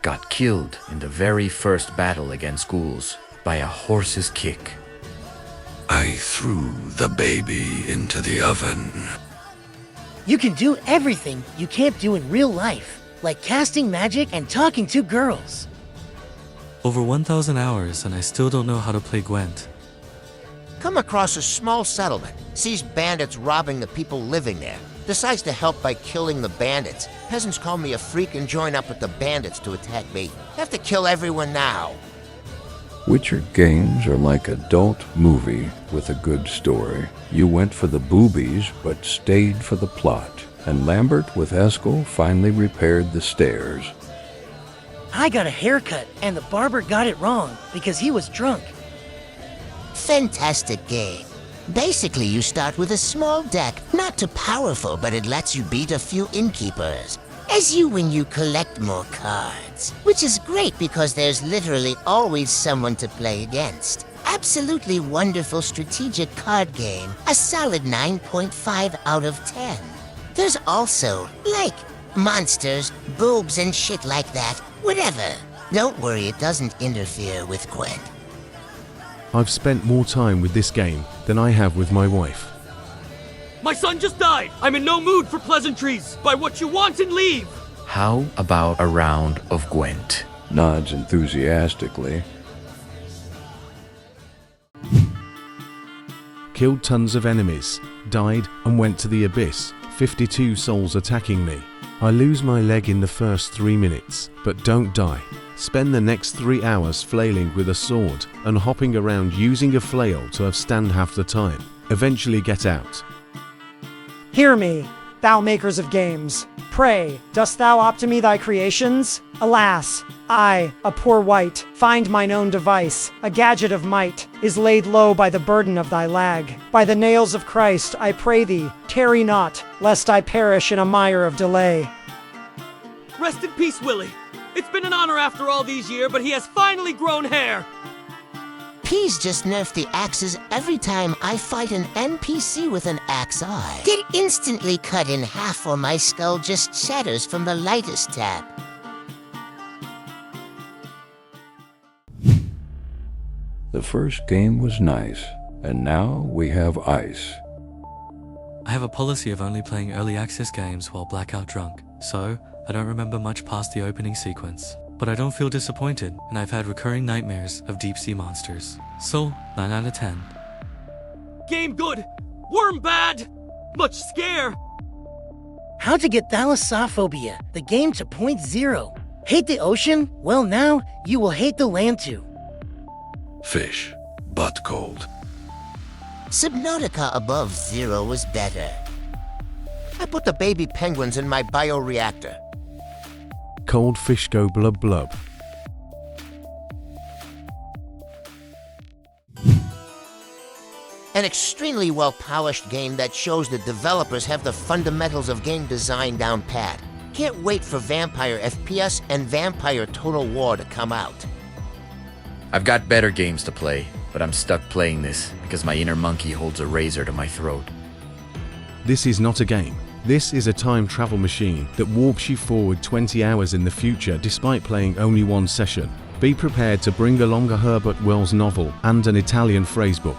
got killed in the very first battle against ghouls by a horse's kick. I threw the baby into the oven. You can do everything you can't do in real life, like casting magic and talking to girls. Over 1,000 hours and I still don't know how to play Gwent. Come across a small settlement, sees bandits robbing the people living there, decides to help by killing the bandits. Peasants call me a freak and join up with the bandits to attack me. Have to kill everyone now. Witcher games are like adult movie with a good story. You went for the boobies, but stayed for the plot. And Lambert with Eskel finally repaired the stairs. I got a haircut, and the barber got it wrong because he was drunk. Fantastic game. Basically, you start with a small deck, not too powerful, but it lets you beat a few innkeepers. As you win, you collect more cards, which is great because there's literally always someone to play against. Absolutely wonderful strategic card game, a solid 9.5 out of 10. There's also, like, monsters, boobs and shit like that, whatever. Don't worry, it doesn't interfere with Gwent. I've spent more time with this game than I have with my wife. My son just died! I'm in no mood for pleasantries! Buy what you want and leave! How about a round of Gwent? Nods enthusiastically. Killed tons of enemies, died and went to the abyss, 52 souls attacking me. I lose my leg in the first 3 minutes, but don't die. Spend the next 3 hours flailing with a sword and hopping around using a flail to stand half the time. Eventually get out. Hear me, thou makers of games. Pray, dost thou opt to me thy creations? Alas, I, a poor wight, find mine own device, a gadget of might, is laid low by the burden of thy lag. By the nails of Christ, I pray thee, tarry not, lest I perish in a mire of delay. Rest in peace, Willie. It's been an honor after all these years, but he has finally grown hair. Please just nerf the axes every time I fight an NPC with an axe eye. Get instantly cut in half or my skull just shatters from the lightest tap. The first game was nice, and now we have ice. I have a policy of only playing early access games while blackout drunk, so I don't remember much past the opening sequence. But I don't feel disappointed, and I've had recurring nightmares of deep-sea monsters. So, 9 out of 10. Game good, worm bad, much scare. How to get thalassophobia, the game to .0. Hate the ocean? Well now, you will hate the land too. Fish, butt cold. Subnautica above 0 was better. I put the baby penguins in my bioreactor. Cold fish go blub blub. An extremely well-polished game that shows the developers have the fundamentals of game design down pat. Can't wait for Vampire FPS and Vampire Total War to come out. I've got better games to play, but I'm stuck playing this because my inner monkey holds a razor to my throat. This is not a game. This is a time travel machine that warps you forward 20 hours in the future despite playing only one session. Be prepared to bring along a Herbert Wells novel and an Italian phrasebook.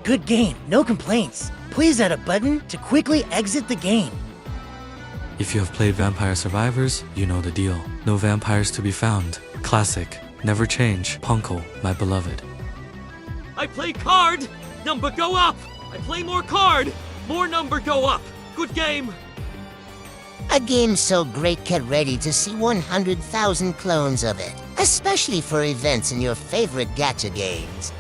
Good game, no complaints. Please add a button to quickly exit the game. If you have played Vampire Survivors, you know the deal. No vampires to be found. Classic. Never change. Punkle, my beloved. I play card, number go up. I play more card, more number go up. Good game. A game so great, get ready to see 100,000 clones of it, especially for events in your favorite gacha games.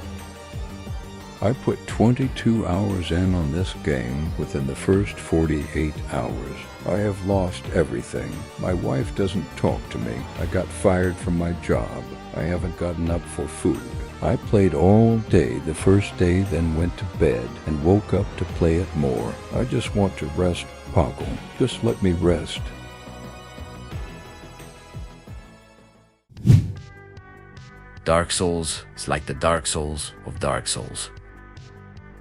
I put 22 hours in on this game within the first 48 hours. I have lost everything. My wife doesn't talk to me. I got fired from my job. I haven't gotten up for food. I played all day the first day, then went to bed and woke up to play it more. I just want to rest, Poggle. Just let me rest. Dark Souls is like the Dark Souls of Dark Souls.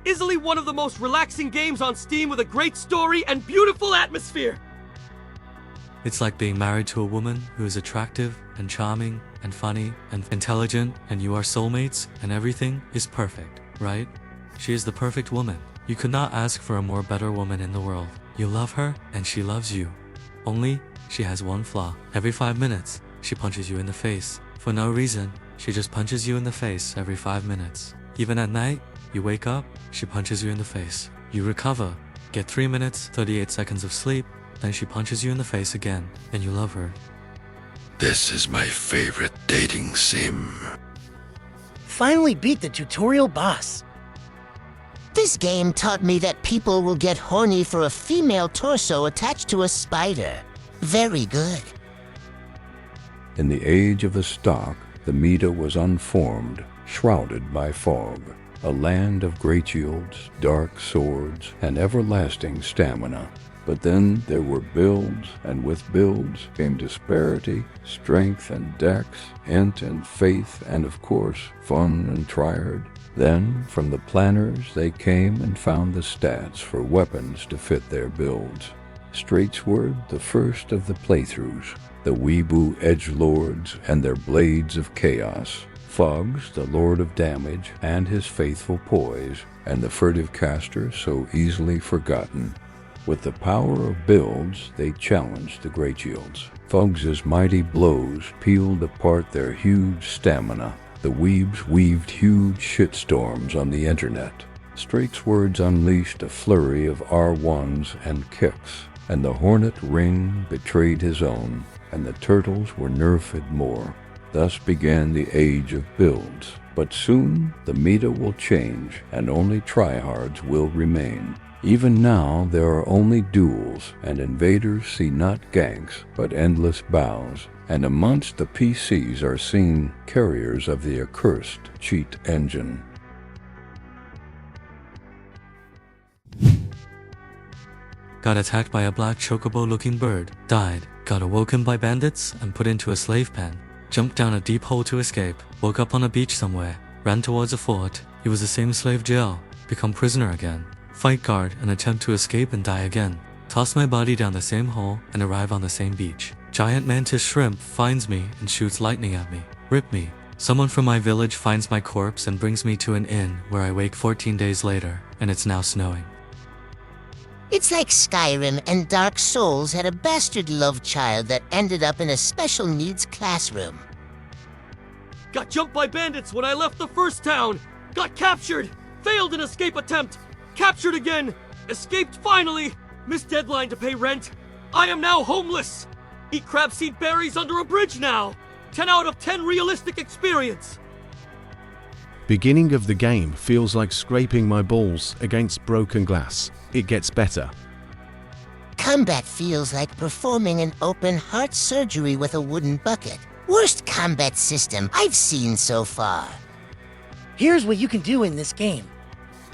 Easily one of the most relaxing games on Steam with a great story and beautiful atmosphere. It's like being married to a woman who is attractive and charming and funny and intelligent, and you are soulmates and everything is perfect, right? She is the perfect woman. You could not ask for a more better woman in the world. You love her and she loves you. Only, she has one flaw. Every 5 minutes, she punches you in the face. For no reason, she just punches you in the face every 5 minutes. Even at night, you wake up, she punches you in the face. You recover, get 3 minutes, 38 seconds of sleep, then she punches you in the face again, and you love her. This is my favorite dating sim. Finally beat the tutorial boss. This game taught me that people will get horny for a female torso attached to a spider. Very good. In the age of the stock, the Meta was unformed, shrouded by fog, a land of great shields, dark swords, and everlasting stamina. But then there were builds, and with builds came disparity, strength and dex, int and faith, and of course, fun and tryhard. Then, from the planners, they came and found the stats for weapons to fit their builds. Straightsword, the first of the playthroughs, the Weeboo edgelords and their blades of chaos, Fugs, the lord of damage, and his faithful poise, and the furtive caster so easily forgotten. With the power of builds, they challenged the Great Shields. Fugs' mighty blows peeled apart their huge stamina. The weebs weaved huge shitstorms on the internet. Straightswords unleashed a flurry of R1s and kicks, and the Hornet Ring betrayed his own, and the turtles were nerfed more. Thus began the age of builds. But soon the meta will change, and only tryhards will remain. Even now there are only duels, and invaders see not ganks, but endless bows. And amongst the PCs are seen carriers of the accursed cheat engine. Got attacked by a black chocobo-looking bird, died, got awoken by bandits and put into a slave pen, jumped down a deep hole to escape, woke up on a beach somewhere, ran towards a fort, it was the same slave jail, become prisoner again, fight guard and attempt to escape and die again, toss my body down the same hole and arrive on the same beach. Giant mantis shrimp finds me and shoots lightning at me, rip me. Someone from my village finds my corpse and brings me to an inn where I wake 14 days later, and it's now snowing. It's like Skyrim and Dark Souls had a bastard love child that ended up in a special needs classroom. Got jumped by bandits when I left the first town. Got captured. Failed an escape attempt. Captured again. Escaped finally. Missed deadline to pay rent. I am now homeless. Eat crabseed berries under a bridge now. 10 out of 10 realistic experience. Beginning of the game feels like scraping my balls against broken glass. It gets better. Combat feels like performing an open heart surgery with a wooden bucket. Worst combat system I've seen so far. Here's what you can do in this game.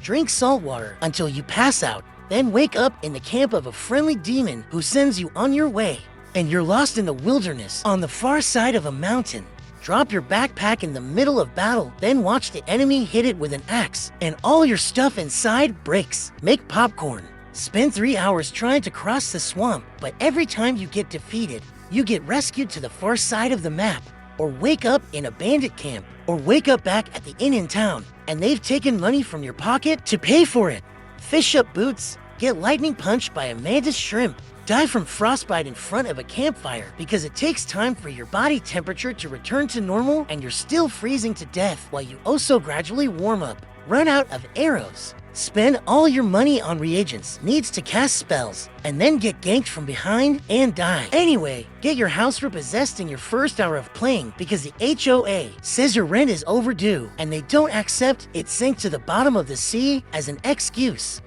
Drink salt water until you pass out, then wake up in the camp of a friendly demon who sends you on your way. And you're lost in the wilderness on the far side of a mountain. Drop your backpack in the middle of battle, then watch the enemy hit it with an axe, and all your stuff inside breaks. Make popcorn. Spend 3 hours trying to cross the swamp, but every time you get defeated, you get rescued to the far side of the map, or wake up in a bandit camp, or wake up back at the inn in town, and they've taken money from your pocket to pay for it. Fish up boots, get lightning punched by a mantis shrimp, die from frostbite in front of a campfire because it takes time for your body temperature to return to normal and you're still freezing to death while you also gradually warm up. Run out of arrows. Spend all your money on reagents, needs to cast spells, and then get ganked from behind and die. Anyway, get your house repossessed in your first hour of playing because the HOA says your rent is overdue and they don't accept it sank to the bottom of the sea as an excuse.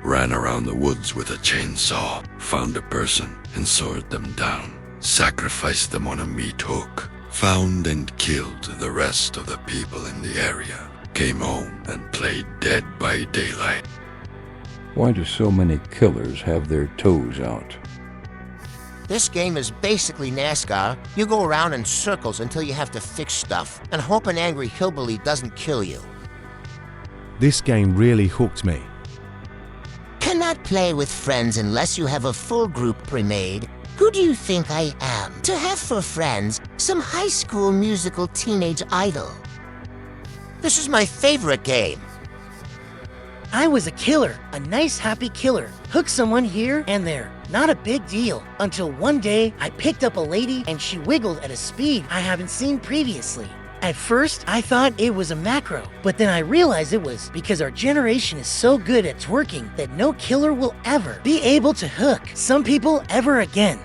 Ran around the woods with a chainsaw, found a person and sawed them down, sacrificed them on a meat hook, found and killed the rest of the people in the area, came home and played Dead by Daylight. Why do so many killers have their toes out? This game is basically NASCAR. You go around in circles until you have to fix stuff and hope an angry hillbilly doesn't kill you. This game really hooked me. Can cannot play with friends unless you have a full group pre-made. Who do you think I am? To have for friends some high school musical teenage idol. This is my favorite game. I was a killer, a nice happy killer. Hook someone here and there. Not a big deal. Until one day, I picked up a lady and she wiggled at a speed I haven't seen previously. At first, I thought it was a macro, but then I realized it was because our generation is so good at twerking that no killer will ever be able to hook some people ever again.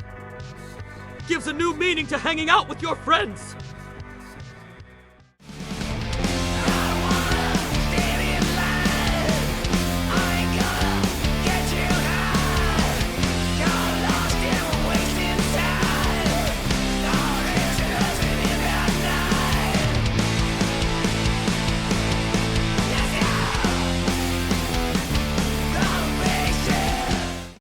Gives a new meaning to hanging out with your friends.